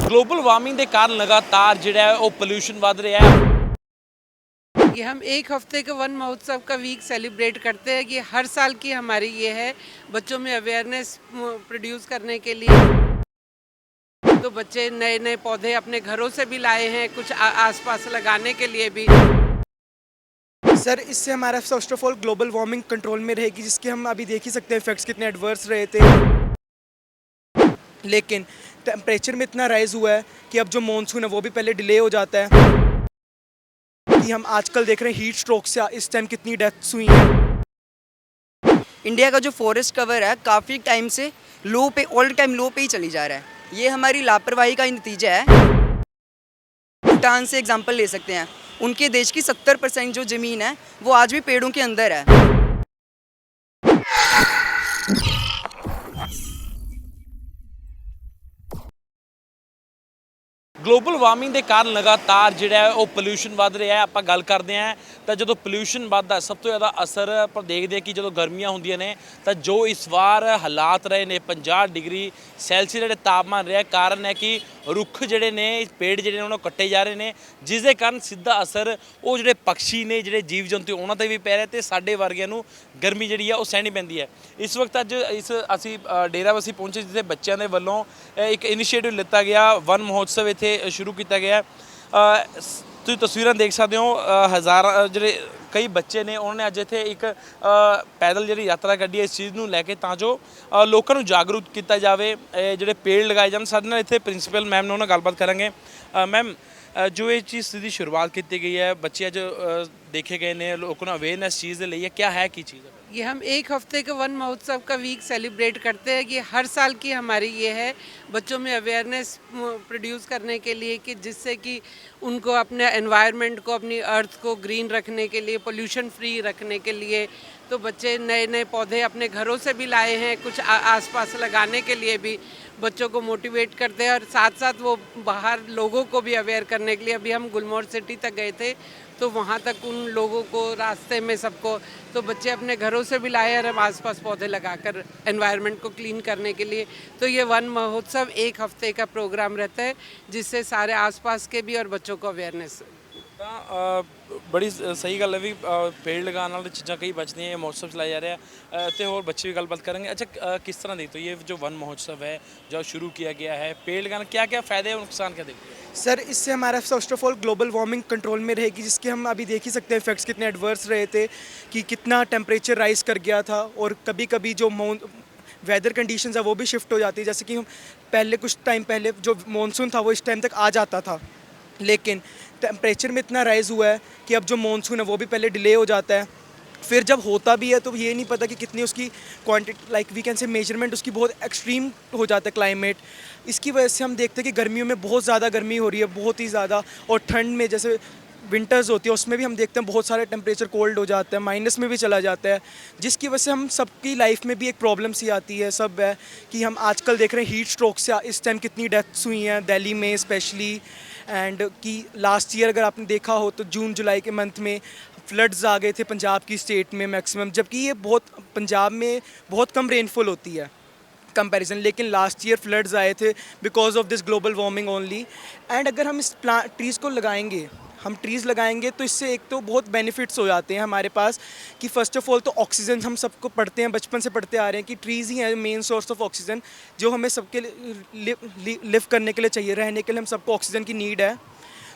Global warming के कारण लगातार जो है वो पोल्यूशन बढ़ रहा है। ये हम एक हफ्ते के वन महोत्सव का वीक सेलिब्रेट करते हैं कि हर साल की हमारी ये है बच्चों में अवेयरनेस प्रोड्यूस करने के लिए। तो बच्चे नए नए पौधे अपने घरों से भी लाए हैं, कुछ आसपास लगाने के लिए भी। सर, इससे हमारा first of all global warming control में रहेगी, जिसके हम अभी देख ही सकते हैं इफेक्ट्स कितने एडवर्स रहे थे। लेकिन टेम्परेचर में इतना राइज हुआ है कि अब जो मॉनसून है वो भी पहले डिले हो जाता है। कि हम आजकल देख रहे हैं हीट स्ट्रोक से इस टाइम कितनी डेथ्स हुई हैं। इंडिया का जो फॉरेस्ट कवर है काफ़ी टाइम से लो पे, ऑल टाइम लो पे ही चली जा रहा है। ये हमारी लापरवाही का ही नतीजा है। भूटान से एग्जांपल ले सकते हैं। उनके देश की 70% जो ज़मीन है वो आज भी पेड़ों के अंदर है। ग्लोबल वार्मिंग के कारण लगातार जो है वो पोल्यूशन बढ़ रहा है। आप गल करते हैं तो जो पोल्यूशन बढ़ता सब तो ज़्यादा असर आप देखते हैं कि जो गर्मियां होंगे ने तो जो इस बार हालात रहे ने 50 डिग्री सैल्सीयस जो तापमान रहा कारण है कि रुख जोड़े ने पेड़ जोड़े उन्होंने कट्टे जा रहे हैं, जिसके कारण सीधा असर वो जोड़े पक्षी ने जो जीव जंतु उन्होंने भी पै रहा है तो साढ़े वर्गियां नूं गर्मी जी है वो सहनी पैंदी है। इस वक्त अज इस असी डेराबस्सी पहुंचे जिसे बच्चों के वलों एक इनिशिएटिव लिता गया, वन महोत्सव इत्थे शुरू किया गया। तुसीं तस्वीरां देख सकते हो, हज़ार जो कई बच्चे ने उन्होंने अज इत्थे एक पैदल जी यात्रा कढ़ी है इस चीज़ नूं लैके तां जो लोगों को जागरूक किया जाए, जोड़े पेड़ लगाए जाए। साडे नाल इत्थे प्रिंसीपल मैम ने उन्होंने गलबात करांगे। मैम, जो ये चीज़ की शुरुआत की गई है, बच्चे अज देखे गए ने, लोगों को अवेयरनेस चीज़ लिए क्या है की चीज़ है? ये हम एक हफ्ते के वन महोत्सव का वीक सेलिब्रेट करते हैं कि हर साल की हमारी ये है बच्चों में अवेयरनेस प्रोड्यूस करने के लिए कि जिससे कि उनको अपने एनवायरनमेंट को, अपनी अर्थ को ग्रीन रखने के लिए, पोल्यूशन फ्री रखने के लिए। तो बच्चे नए नए पौधे अपने घरों से भी लाए हैं, कुछ आसपास लगाने के लिए भी बच्चों को मोटिवेट करते हैं और साथ साथ वो बाहर लोगों को भी अवेयर करने के लिए। अभी हम गुलमोहर सिटी तक गए थे तो वहाँ तक उन लोगों को रास्ते में सबको, तो बच्चे अपने घरों से भी लाए और हम आसपास पौधे लगाकर एनवायरनमेंट को क्लीन करने के लिए। तो ये वन महोत्सव एक हफ्ते का प्रोग्राम रहता है जिससे सारे आसपास के भी और बच्चों को अवेयरनेस। बड़ी सही गल है भी पेड़ लगाने वाली चीज़ा कई बचती हैं, महोत्सव चलाया जा रहा है तो और बच्चे भी गलबात करेंगे। अच्छा, किस तरह देखते हो ये जो वन महोत्सव है जो शुरू किया गया है, पेड़ लगाना क्या क्या फ़ायदे और नुकसान क्या देखते हैं? सर, इससे हमारा first of all global warming control में रहेगी, जिसके हम अभी देख ही सकते हैं इफेक्ट्स कितने एडवर्स रहे थे। कि कितना टेम्परेचर राइज कर गया था और कभी कभी जो वेदर कंडीशंस है वो भी शिफ्ट हो जाती है। जैसे कि हम पहले कुछ टाइम पहले जो मॉनसून था वो इस टाइम तक आ जाता था, लेकिन टेम्परेचर में इतना राइज हुआ है कि अब जो मॉनसून है वो भी पहले डिले हो जाता है। फिर जब होता भी है तो ये नहीं पता कि कितनी उसकी quantity, like we can say measurement उसकी बहुत एक्सट्रीम हो जाता है क्लाइमेट। इसकी वजह से हम देखते हैं कि गर्मियों में बहुत ज़्यादा गर्मी हो रही है, बहुत ही ज़्यादा। और ठंड में जैसे विंटर्स होती है उसमें भी हम देखते हैं बहुत सारे टेम्परेचर कोल्ड हो जाता है, माइनस में भी चला जाता है, जिसकी वजह से हम सबकी लाइफ में भी एक प्रॉब्लम सी आती है। सब है कि हम आजकल देख रहे हैं हीट स्ट्रोक से इस टाइम कितनी डेथ्स हुई हैं दिल्ली में स्पेशली। एंड कि लास्ट ईयर अगर आपने देखा हो तो जून जुलाई के मंथ में फ्लड्स आ गए थे पंजाब की स्टेट में मैक्सिमम, जबकि ये बहुत पंजाब में बहुत कम रेनफॉल होती है कंपैरिजन, लेकिन लास्ट ईयर फ्लड्स आए थे because of this global warming only. And अगर हम इस ट्रीज़ को लगाएंगे, हम ट्रीज़ लगाएंगे तो इससे एक तो बहुत बेनिफिट्स हो जाते हैं हमारे पास। कि फ़र्स्ट ऑफ ऑल तो ऑक्सीजन, हम सबको पढ़ते हैं, बचपन से पढ़ते आ रहे हैं कि ट्रीज़ ही हैं मेन सोर्स ऑफ ऑक्सीजन, जो हमें सबके लिए लिव करने के लिए चाहिए, रहने के लिए हम सबको ऑक्सीजन की नीड है।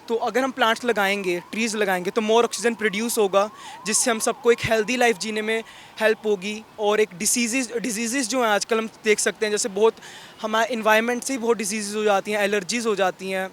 तो अगर हम प्लांट्स लगाएंगे, ट्रीज़ लगाएंगे तो मोर ऑक्सीजन प्रोड्यूस होगा, जिससे हम सबको एक हेल्दी लाइफ जीने में हेल्प होगी। और एक डिजीज़ जो हैं आजकल हम देख सकते हैं, जैसे बहुत हमारे इन्वायरमेंट से ही बहुत डिजीज़ हो जाती हैं, एलर्जीज़ हो जाती हैं,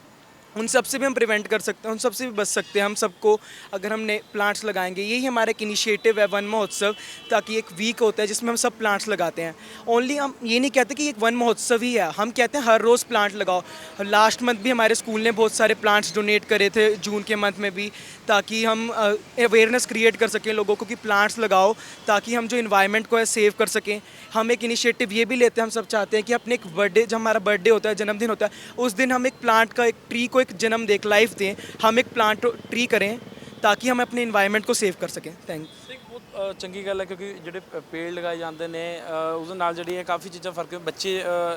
उन सब से भी हम प्रिवेंट कर सकते हैं, उन सब से भी बच सकते हैं हम सबको अगर हम नए प्लांट्स लगाएंगे। यही हमारा एक इनिशिएटिव है वन महोत्सव, ताकि एक वीक होता है जिसमें हम सब प्लांट्स लगाते हैं। ओनली हम ये नहीं कहते कि एक वन महोत्सव ही है, हम कहते हैं हर रोज़ प्लांट लगाओ। लास्ट मंथ भी हमारे स्कूल ने बहुत सारे प्लांट्स डोनेट करे थे, जून के मंथ में भी, ताकि हम अवेयरनेस क्रिएट कर सकें लोगों को कि प्लांट्स लगाओ, ताकि हम जो इन्वायरमेंट को है सेव कर सकें। हम एक इनिशिएटिव ये भी लेते हैं, हम सब चाहते हैं कि अपने एक बर्थडे, जब हमारा बर्थडे होता है, जन्मदिन होता है, उस दिन हम एक प्लांट का, एक ट्री को एक जन्म दें, लाइफ दें, हम एक प्लांट ट्री करें ताकि हम अपने इन्वायरमेंट को सेव कर सकें। Thank you. एक बहुत चंगी गल है क्योंकि जो पेड़ लगाए जाते हैं उस नाल जी है काफ़ी चीज़ा फर्क है। बच्चे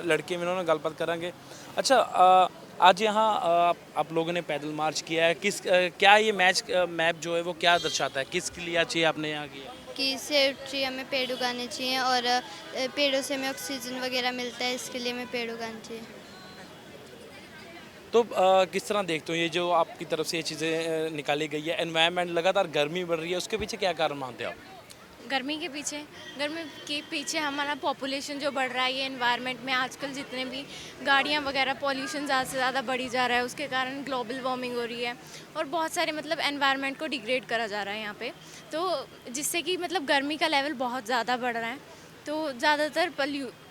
लड़के में उन्होंने गलबात करांगे। अच्छा, आज यहाँ आप लोगों ने पैदल मार्च किया है, क्या ये मैप जो है वो क्या दर्शाता है, किसके लिए चाहिए आपने यहाँ किया? कि सेब ट्री हमें पेड़ उगाने चाहिए और पेड़ों से हमें ऑक्सीजन वगैरह मिलता है, इसके लिए हमें पेड़ उगाने चाहिए। तो किस तरह देखते हो ये जो आपकी तरफ से ये चीज़ें निकाली गई है, एनवायरनमेंट लगातार गर्मी बढ़ रही है, उसके पीछे क्या कारण मानते हो आप? गर्मी के पीछे हमारा पॉपुलेशन जो बढ़ रहा है, ये एनवायरनमेंट में आजकल जितने भी गाड़ियाँ वगैरह पॉल्यूशन ज़्यादा से ज़्यादा बढ़ी जा रहा है, उसके कारण ग्लोबल वार्मिंग हो रही है और बहुत सारे मतलब एनवायरनमेंट को डिग्रेड करा जा रहा है यहाँ पे, तो जिससे कि मतलब गर्मी का लेवल बहुत ज़्यादा बढ़ रहा है, तो ज़्यादातर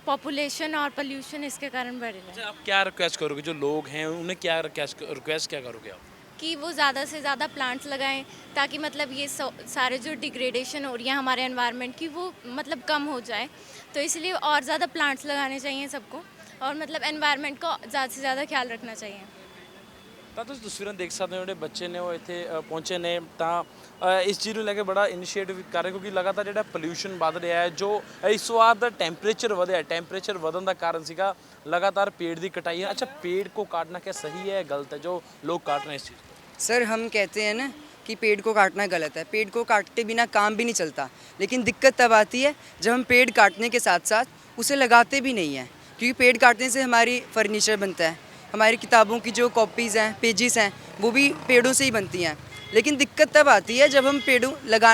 पॉपुलेशन और पोल्यूशन इसके कारण बढ़ रहा है। अच्छा, आप क्या रिक्वेस्ट करोगे जो लोग हैं उन्हें, क्या रिक्वेस्ट क्या करोगे आप? कि वो ज़्यादा से ज़्यादा प्लांट्स लगाएं ताकि मतलब ये सारे जो डिग्रेडेशन हो रही है हमारे एनवायरनमेंट की वो मतलब कम हो जाए, तो इसलिए और ज़्यादा प्लांट्स लगाने चाहिए सबको और मतलब एनवायरनमेंट को ज़्यादा से ज़्यादा ख्याल रखना चाहिए। ਤਾਂ ਤੁਸੀਂ ਤਸਵੀਰਾਂ ਦੇਖ ਸਕਦੇ ਹੋ ਜਿਹੜੇ ਬੱਚੇ ਨੇ ਉਹ ਇੱਥੇ ਪਹੁੰਚੇ ਨੇ ਤਾਂ ਇਸ ਚੀਜ਼ ਨੂੰ ਲੈ ਕੇ ਬੜਾ ਇਨੀਸ਼ੀਏਟਿਵ ਕਰ ਰਹੇ ਕਿਉਂਕਿ ਲਗਾਤਾਰ ਜਿਹੜਾ ਪੋਲਿਊਸ਼ਨ ਵੱਧ ਰਿਹਾ ਹੈ ਜੋ ਇਸ ਵਾਰ ਦਾ ਟੈਂਪਰੇਚਰ ਵਧਿਆ, ਟੈਂਪਰੇਚਰ ਵਧਣ ਦਾ ਕਾਰਨ ਸੀਗਾ ਲਗਾਤਾਰ पेड़ ਦੀ ਕਟਾਈ। अच्छा, पेड़ को काटना क्या सही है गलत है जो लोग काट रहे हैं इस चीज़ को? सर हम कहते हैं ना कि पेड़ को काटना गलत है, पेड़ को काटते बिना काम भी नहीं चलता, लेकिन दिक्कत तब आती है जब हम पेड़ काटने के साथ साथ उसे लगाते भी नहीं हैं, क्योंकि पेड़ काटने से हमारी फर्नीचर बनता है, हमारी किताबों की जो कॉपीज़ हैं, पेजेस हैं, वो भी पेड़ों से ही बनती हैं। लेकिन दिक्कत तब आती है जब हम पेड़ों लगा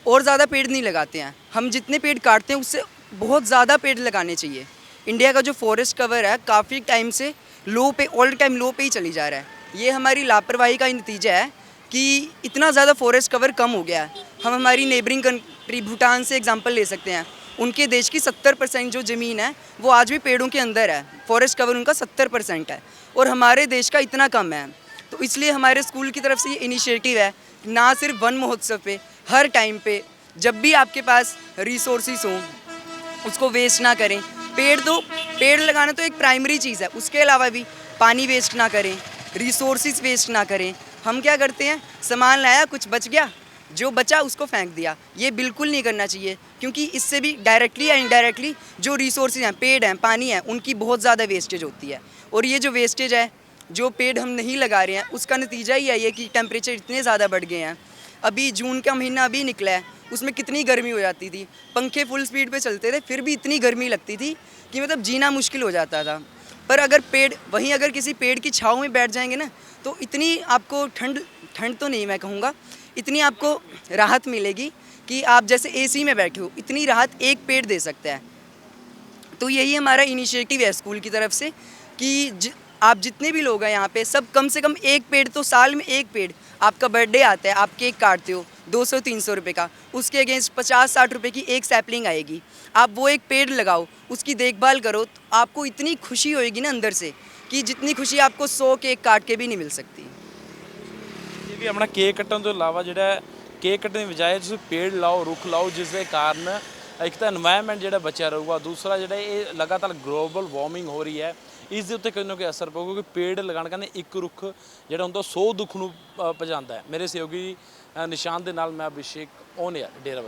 और ज़्यादा पेड़ नहीं लगाते हैं। हम जितने पेड़ काटते हैं उससे बहुत ज़्यादा पेड़ लगाने चाहिए। इंडिया का जो फॉरेस्ट कवर है काफ़ी टाइम से लो पे, ऑल टाइम लो पे ही चली जा रहा है। ये हमारी लापरवाही का ही नतीजा है कि इतना ज़्यादा फॉरेस्ट कवर कम हो गया है। हम हमारी नेबरिंग कंट्री भूटान से एग्जांपल ले सकते हैं। उनके देश की 70% जो ज़मीन है वो आज भी पेड़ों के अंदर है, फॉरेस्ट कवर उनका 70% है और हमारे देश का इतना कम है। तो इसलिए हमारे स्कूल की तरफ से ये इनिशिएटिव है, ना सिर्फ वन महोत्सव पे, हर टाइम पे जब भी आपके पास रिसोर्सेज हों उसको वेस्ट ना करें। पेड़ लगाना तो एक प्राइमरी चीज़ है, उसके अलावा भी पानी वेस्ट ना करें, रिसोर्सेज वेस्ट ना करें। हम क्या करते हैं, सामान लाया कुछ बच गया, जो बचा उसको फेंक दिया। ये बिल्कुल नहीं करना चाहिए, क्योंकि इससे भी डायरेक्टली या इनडायरेक्टली जो रिसोर्सेज हैं, पेड़ हैं, पानी है, उनकी बहुत ज़्यादा वेस्टेज होती है। और ये जो वेस्टेज है, जो पेड़ हम नहीं लगा रहे हैं, उसका नतीजा ही है ये कि टेम्परेचर इतने ज़्यादा बढ़ गए हैं। अभी जून का महीना अभी निकला है, उसमें कितनी गर्मी हो जाती थी, पंखे फुल स्पीड पे चलते थे, फिर भी इतनी गर्मी लगती थी कि मतलब जीना मुश्किल हो जाता था। पर अगर अगर किसी पेड़ की छाँव में बैठ जाएंगे ना, तो इतनी आपको ठंड तो नहीं मैं कहूँगा, इतनी आपको राहत मिलेगी कि आप जैसे एसी में बैठे हो, इतनी राहत एक पेड़ दे सकता है। तो यही हमारा इनिशिएटिव है स्कूल की तरफ से कि आप जितने भी लोग हैं यहाँ पे, सब कम से कम एक पेड़, तो साल में एक पेड़, आपका बर्थडे आता है, आप केक काटते हो 200-300 रुपये का, उसके अगेंस्ट 50-60 रुपये की एक सैपलिंग आएगी। आप वो एक पेड़ लगाओ, उसकी देखभाल करो, तो आपको इतनी खुशी होएगी ना अंदर से कि जितनी खुशी आपको 100 केक काट के भी नहीं मिल सकती। ਇਹ ਵੀ ਆਪਣਾ ਕੇਕ ਕੱਟਣ ਤੋਂ ਇਲਾਵਾ ਜਿਹੜਾ ਕੇਕ ਕੱਟਣ ਦੀ ਬਜਾਏ ਤੁਸੀਂ ਪੇੜ ਲਾਓ, ਰੁੱਖ ਲਾਓ, ਜਿਸ ਦੇ ਕਾਰਨ ਇੱਕ ਤਾਂ এনवायरमेंट ਜਿਹੜਾ ਬਚਿਆ ਰਹੂਗਾ, ਦੂਸਰਾ ਜਿਹੜਾ ਇਹ ਲਗਾਤਾਰ ਗਲੋਬਲ ਵਾਰਮਿੰਗ ਹੋ ਰਹੀ ਹੈ ਇਸ ਦੇ ਉੱਤੇ ਕੋਈ ਨਾ ਕੋਈ ਅਸਰ ਪਊਗਾ, ਕਿਉਂਕਿ ਪੇੜ ਲਗਾਉਣ ਕਹਿੰਦੇ ਇੱਕ ਰੁੱਖ ਜਿਹੜਾ ਹੁੰਦਾ 100 ਦੁੱਖ ਨੂੰ ਭਜਾਉਂਦਾ ਹੈ। ਮੇਰੇ ਸਹਿਯੋਗੀ ਨਿਸ਼ਾਨ ਦੇ ਨਾਲ ਮੈਂ ਅਭਿਸ਼ੇਕ, ਔਨ 에ਅਰ, ਡੇਰਾ।